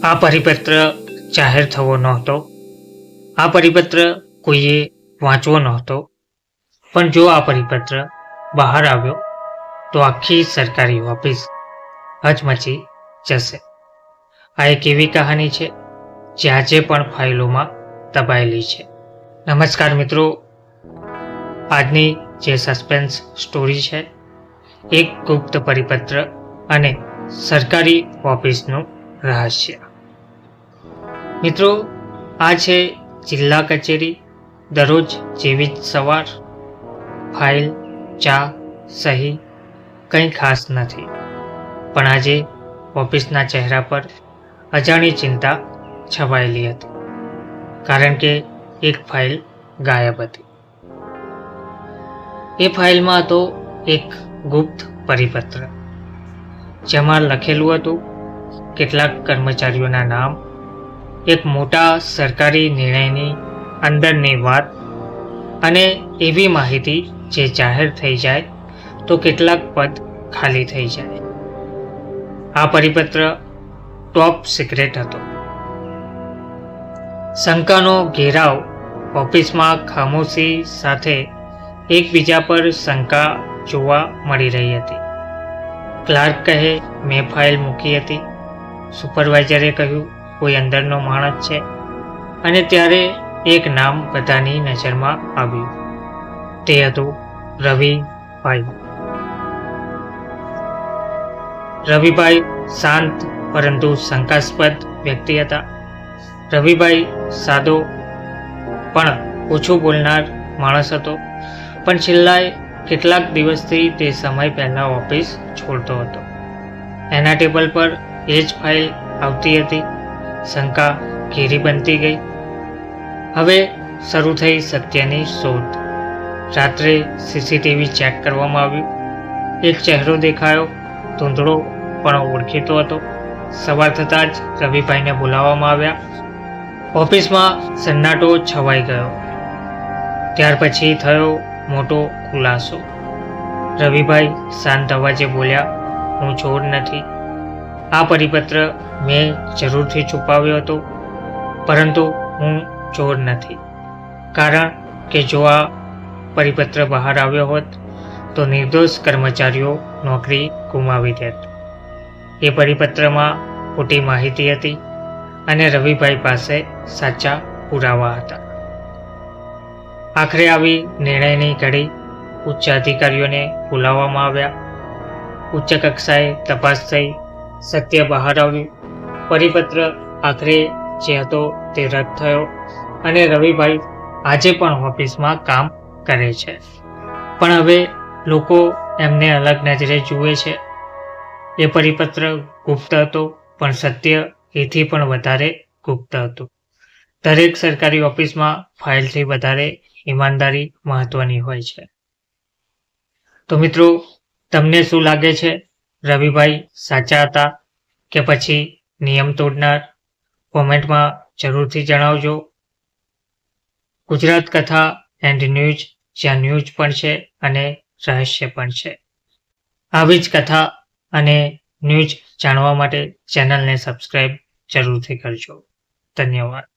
આ પરિપત્ર જાહેર થવો નહોતો. આ પરિપત્ર કોઈએ વાંચવો નહોતો. પણ જો આ પરિપત્ર બહાર આવ્યો તો આખી સરકારી ઓફિસ હચમચી જશે. આ એક એવી કહાની છે જે આજે પણ ફાઇલોમાં દબાયેલી છે. નમસ્કાર મિત્રો, આજની જે સસ્પેન્સ સ્ટોરી છે, એક ગુપ્ત પરિપત્ર અને સરકારી ઓફિસનું રહસ્ય. મિત્રો, આ છે જિલ્લા કચેરી. દરરોજ જેવી જ સવાર, ફાઇલ, ચા, સહી, કંઈ ખાસ નથી. પણ આજે ઓફિસના ચહેરા પર અજાણી ચિંતા છવાયેલી હતી, કારણ કે એક ફાઇલ ગાયબ હતી. એ ફાઇલમાં હતો એક ગુપ્ત પરિપત્ર, જેમાં લખેલું હતું કેટલાક કર્મચારીઓના નામ, એક મોટા સરકારી નિર્ણયની અંદરની વાત અને એવી માહિતી જે જાહેર થઈ જાય તો કેટલાક પદ ખાલી થઈ જાય. આ પરિપત્ર ટોપ સિક્રેટ હતો. શંકાનો ઘેરાવ ઓફિસમાં ખામોશી સાથે એકબીજા પર શંકા જોવા મળી રહી હતી. ક્લાર્ક કહે, મેં ફાઇલ મૂકી હતી. સુપરવાઇઝરે કહ્યું, કોઈ અંદરનો માણસ છે. અને ત્યારે એક નામ બધાની નજરમાં આવ્યું. તે હતું રવિભાઈ. રવિભાઈ શાંત પરંતુ શંકાસ્પદ વ્યક્તિ હતા. રવિભાઈ સાદો પણ ઓછું બોલનાર માણસ હતો, પણ છેલ્લા કેટલાક દિવસથી તે સમય પહેલા ઓફિસ છોડતો હતો. એના ટેબલ પર એ જ ફાઇલ આવતી હતી. શંકા ઘેરી બનતી ગઈ. હવે શરૂ થઈ સત્યની શોધ. રાત્રે સીસીટીવી ચેક કરવામાં આવ્યું. એક ચહેરો દેખાયો, ધૂંધળો પણ ઓળખીતો હતો. સવાર થતાં જ રવિભાઈને બોલાવવામાં આવ્યા. ઓફિસમાં સન્નાટો છવાઈ ગયો. ત્યાર પછી થયો મોટો ખુલાસો. રવિભાઈ શાંત અવાજે બોલ્યા, હું ચોર નથી. આ પરિપત્ર મેં જરૂરથી છુપાવ્યો હતો, પરંતુ હું ચોર નથી. કારણ કે જો આ પરિપત્ર બહાર આવ્યો હોત તો નિર્દોષ કર્મચારીઓ નોકરી ગુમાવી દેત. એ પરિપત્રમાં ખોટી માહિતી હતી અને રવિભાઈ પાસે સાચા પુરાવા હતા. આખરે આવી નિર્ણયની ઘડી. ઉચ્ચ અધિકારીઓને બોલાવવામાં આવ્યા. ઉચ્ચ કક્ષાએ તપાસ થઈ. સત્ય બહાર આવ્યું. પરિપત્ર આખરે જે હતો તે રદ થયો અને રવિભાઈ આજે પણ ઓફિસમાં કામ કરે છે. પણ હવે લોકો એમને અલગ નજરે જુએ છે. એ પરિપત્ર ગુપ્ત હતો, પણ સત્ય એથી પણ વધારે ગુપ્ત હતું. દરેક સરકારી ઓફિસમાં ફાઇલથી વધારે ઈમાનદારી મહત્વની હોય છે. તો મિત્રો, તમને શું લાગે છે? રવિભાઈ સાચા હતા કે પછી નિયમ તોડનાર? કોમેન્ટમાં જરૂરથી જણાવજો. ગુજરાત કથા એન્ડ ન્યૂઝ, જ્યાં ન્યૂઝ પણ છે અને રહસ્ય પણ છે. આવી જ કથા અને ન્યૂઝ જાણવા માટે ચેનલને સબસ્ક્રાઈબ જરૂરથી કરજો. ધન્યવાદ.